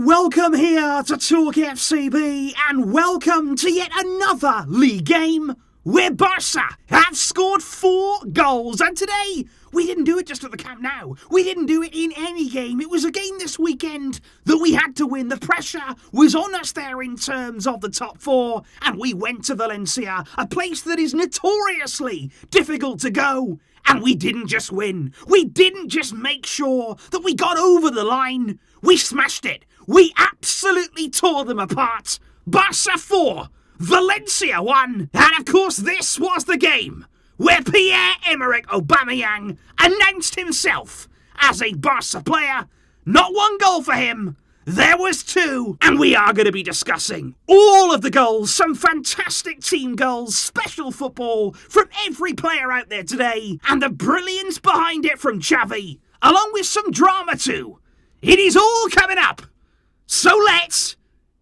welcome here to TalkFCB and welcome to yet another league game where Barça have scored 4 goals. And today, we didn't do it just at the Camp Nou. We didn't do it in any game. It was a game this weekend that we had to win. The pressure was on us there in terms of the top 4, and we went to Valencia, a place that is notoriously difficult to go. And we didn't just win. We didn't just make sure that we got over the line. We smashed it. We absolutely tore them apart. Barça 4, Valencia 1. And of course, this was the game where Pierre-Emerick Aubameyang announced himself as a Barça player. Not 1 goal for him. There was 2, and we are going to be discussing all of the goals, some fantastic team goals, special football from every player out there today, and the brilliance behind it from Xavi, along with some drama too. It is all coming up, so let's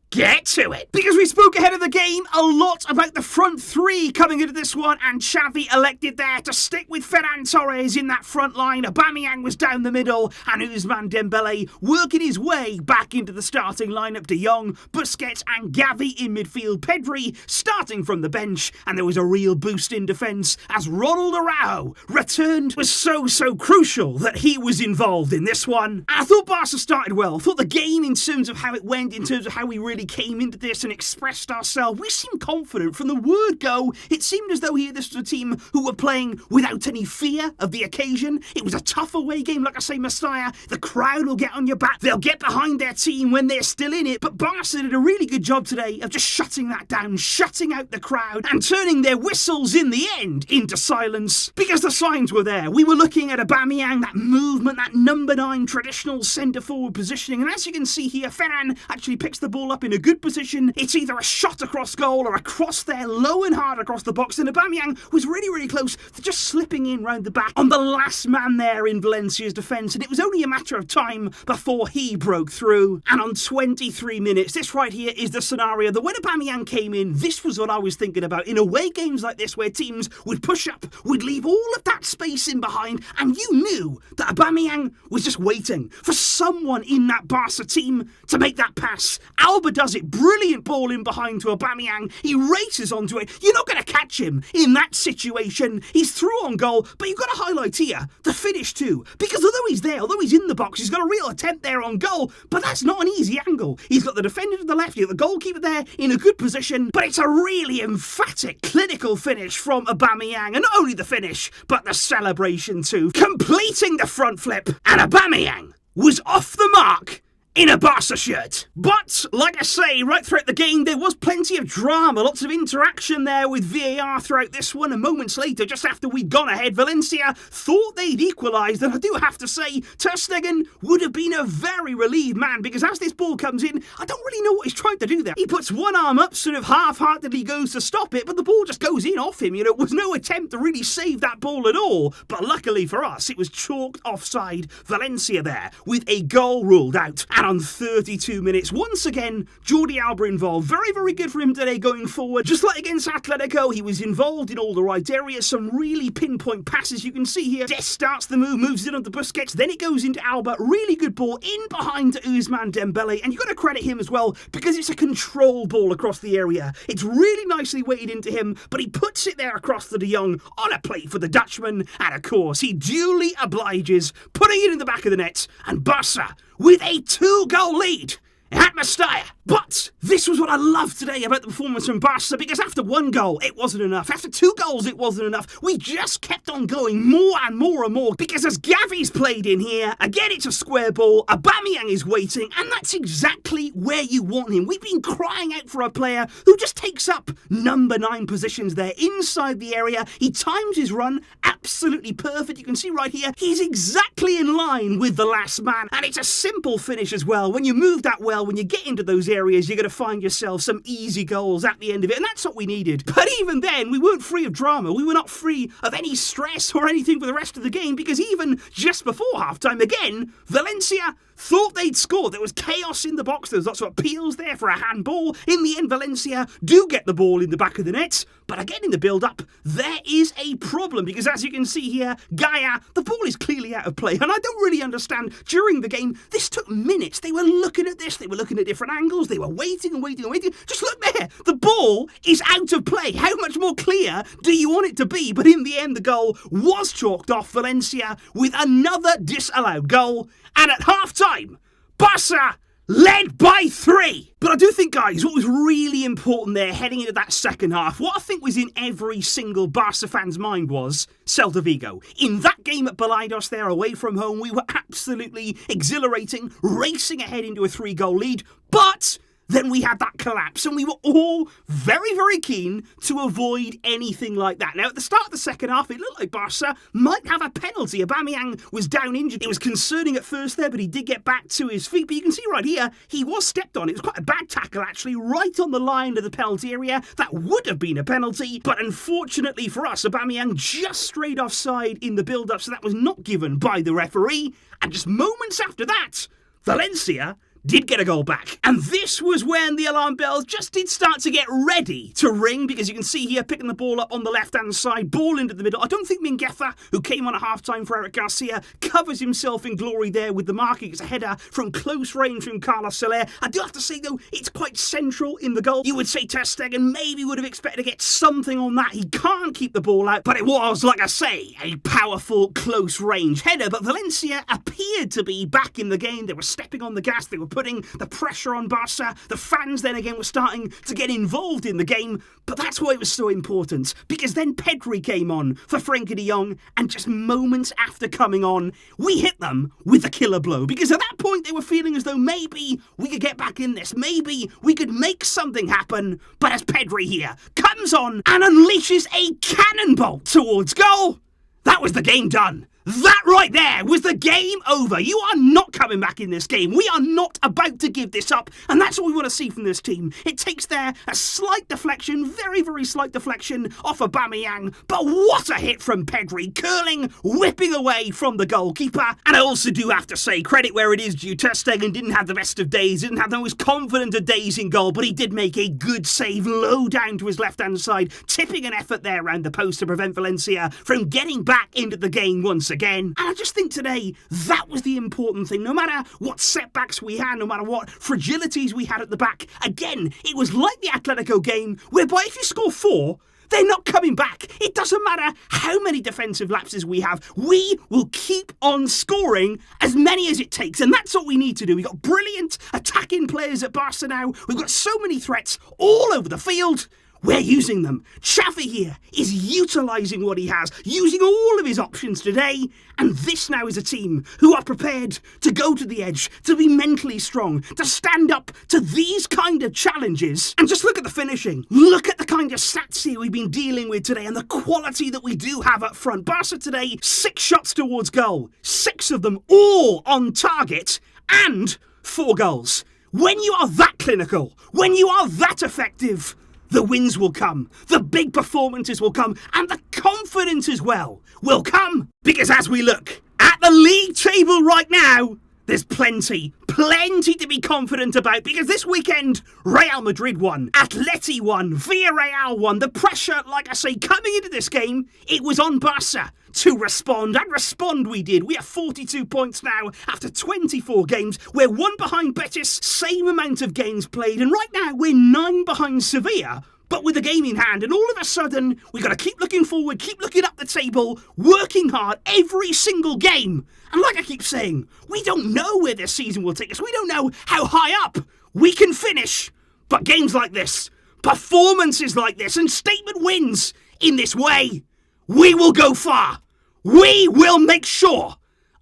get to it. Because we spoke ahead of the game a lot about the front 3 coming into this one, and Xavi elected there to stick with Ferran Torres in that front line. Aubameyang was down the middle, and Ousmane Dembele working his way back into the starting lineup. Jong, Busquets and Gavi in midfield. Pedri starting from the bench, and there was a real boost in defence as Ronald Araujo returned. It was so crucial that he was involved in this one. I thought Barca started well. I thought the game, in terms of how it went, in terms of how we really came into this and expressed ourselves, we seemed confident from the word go. It seemed as though here this was a team who were playing without any fear of the occasion. It was a tough away game, like I say, Mestalla. The crowd will get on your back. They'll get behind their team when they're still in it. But Barca did a really good job today of just shutting that down, shutting out the crowd and turning their whistles in the end into silence, because the signs were there. We were looking at Aubameyang, that movement, that number 9 traditional centre-forward positioning. And as you can see here, Ferran actually picks the ball up in a good position. It's either a shot across goal or a cross there, low and hard across the box. And Aubameyang was really close to just slipping in round the back on the last man there in Valencia's defence. And it was only a matter of time before he broke through. And on 23 minutes, this right here is the scenario that when Aubameyang came in, this was what I was thinking about. In away games like this, where teams would push up, would leave all of that space in behind, and you knew that Aubameyang was just waiting for someone in that Barca team to make that pass. Alba does it. Brilliant ball in behind to Aubameyang. He races onto it. You're not going to catch him in that situation. He's through on goal, but you've got to highlight here the finish too, because although he's there, although he's in the box, he's got a real attempt there on goal, but that's not an easy angle. He's got the defender to the left, you've got the goalkeeper there in a good position, but it's a really emphatic, clinical finish from Aubameyang, and not only the finish, but the celebration too, completing the front flip, and Aubameyang was off the mark in a Barca shirt. But, like I say, right throughout the game, there was plenty of drama, lots of interaction there with VAR throughout this one, and moments later, just after we'd gone ahead, Valencia thought they'd equalised, and I do have to say, Ter Stegen would have been a very relieved man, because as this ball comes in, I don't really know what he's trying to do there. He puts one arm up, sort of half-heartedly goes to stop it, but the ball just goes in off him. It was no attempt to really save that ball at all, but luckily for us, it was chalked offside. Valencia there, with a goal ruled out. And on 32 minutes, once again, Jordi Alba involved. Very good for him today going forward. Just like against Atletico, he was involved in all the right areas. Some really pinpoint passes you can see here. Des starts the move, moves it onto Busquets, then it goes into Alba. Really good ball in behind Ousmane Dembele, and you've got to credit him as well, because it's a control ball across the area. It's really nicely weighted into him, but he puts it there across the Jong on a plate for the Dutchman, and of course, he duly obliges, putting it in the back of the net, and Barca with a 2-goal lead at Mestalla. But this was what I loved today about the performance from Barca, because after 1 goal, it wasn't enough. After 2 goals, it wasn't enough. We just kept on going more and more, because as Gavi's played in here, again, it's a square ball. Aubameyang is waiting, and that's exactly where you want him. We've been crying out for a player who just takes up number 9 positions there inside the area. He times his run absolutely perfect. You can see right here, he's exactly in line with the last man, and it's a simple finish as well. When you move that well, when you get into those areas, you're going to find yourself some easy goals at the end of it, and that's what we needed. But even then, we weren't free of drama. We were not free of any stress or anything for the rest of the game, because even just before halftime, again, Valencia thought they'd scored. There was chaos in the box. There was lots of appeals there for a handball. In the end, Valencia do get the ball in the back of the net. But again, in the build-up, there is a problem, because as you can see here, Gaia, the ball is clearly out of play. And I don't really understand, during the game, this took minutes. They were looking at this. They were looking at different angles. They were waiting and waiting and waiting. Just look there. The ball is out of play. How much more clear do you want it to be? But in the end, the goal was chalked off. Valencia with another disallowed goal. And at half-time, Barça led by 3. But I do think, guys, what was really important there heading into that second half, what I think was in every single Barca fan's mind was Celta Vigo. In that game at Balaidos there, away from home, we were absolutely exhilarating, racing ahead into a 3-goal lead. But then we had that collapse, and we were all very, very keen to avoid anything like that. Now, at the start of the second half, it looked like Barca might have a penalty. Aubameyang was down injured. It was concerning at first there, but he did get back to his feet. But you can see right here, he was stepped on. It was quite a bad tackle, actually, right on the line of the penalty area. That would have been a penalty, but unfortunately for us, Aubameyang just strayed offside in the build-up, so that was not given by the referee. And just moments after that, Valencia did get a goal back. And this was when the alarm bells just did start to get ready to ring, because you can see here picking the ball up on the left-hand side, ball into the middle. I don't think Mingueza, who came on at half-time for Eric Garcia, covers himself in glory there with the marking. It's a header from close range from Carlos Soler. I do have to say, though, it's quite central in the goal. You would say Ter Stegen maybe would have expected to get something on that. He can't keep the ball out, but it was, like I say, a powerful close-range header. But Valencia appeared to be back in the game. They were stepping on the gas. They were putting the pressure on Barca. The fans then again were starting to get involved in the game, but that's why it was so important, because then Pedri came on for Frenkie de Jong, and just moments after coming on, we hit them with a killer blow, because at that point they were feeling as though maybe we could get back in this, maybe we could make something happen. But as Pedri here comes on and unleashes a cannonball towards goal, that was the game done. That right there was the game over. You are not coming back in this game. We are not about to give this up. And that's what we want to see from this team. It takes there a slight deflection, very, very slight deflection off Aubameyang. But what a hit from Pedri, curling, whipping away from the goalkeeper. And I also do have to say, credit where it is due. Ter Stegen didn't have the best of days, didn't have the most confident of days in goal, but he did make a good save low down to his left-hand side, tipping an effort there around the post to prevent Valencia from getting back into the game once again. And I just think today, that was the important thing. No matter what setbacks we had, no matter what fragilities we had at the back, again, it was like the Atletico game, whereby if you score 4, they're not coming back. It doesn't matter how many defensive lapses we have. We will keep on scoring as many as it takes. And that's what we need to do. We've got brilliant attacking players at Barca now. We've got so many threats all over the field. We're using them. Xavi here is utilising what he has, using all of his options today. And this now is a team who are prepared to go to the edge, to be mentally strong, to stand up to these kind of challenges. And just look at the finishing. Look at the kind of stats here we've been dealing with today and the quality that we do have up front. Barca today, 6 shots towards goal, 6 of them all on target, and 4 goals. When you are that clinical, when you are that effective, the wins will come, the big performances will come, and the confidence as well will come. Because as we look at the league table right now, there's plenty to be confident about, because this weekend, Real Madrid won, Atleti won, Villarreal won. The pressure, like I say, coming into this game, it was on Barca to respond, and respond we did. We have 42 points now after 24 games. We're 1 behind Betis, same amount of games played, and right now we're 9 behind Sevilla, but with a game in hand. And all of a sudden, we've got to keep looking forward, keep looking up the table, working hard every single game. And like I keep saying, we don't know where this season will take us. We don't know how high up we can finish. But games like this, performances like this, and statement wins in this way, we will go far. We will make sure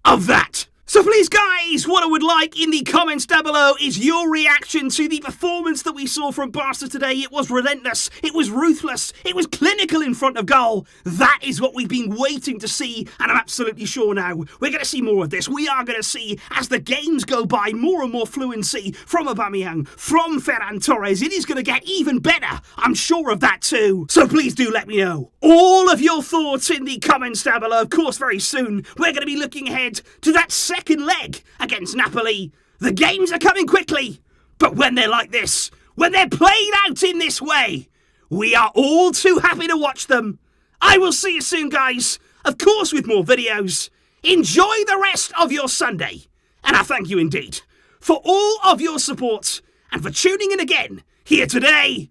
of that. So please, guys, what I would like in the comments down below is your reaction to the performance that we saw from Barca today. It was relentless, it was ruthless, it was clinical in front of goal. That is what we've been waiting to see, and I'm absolutely sure now we're going to see more of this. We are going to see, as the games go by, more and more fluency from Aubameyang, from Ferran Torres. It is going to get even better, I'm sure of that too. So please do let me know all of your thoughts in the comments down below. Of course, very soon, we're going to be looking ahead to that second leg against Napoli. The games are coming quickly, but when they're like this, when they're played out in this way, we are all too happy to watch them. I will see you soon, guys, of course with more videos. Enjoy the rest of your Sunday, and I thank you indeed for all of your support and for tuning in again here today.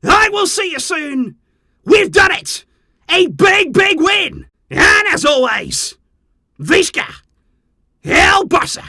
I will see you soon. We've done it. A big, big win. And as always, Visca El Barça.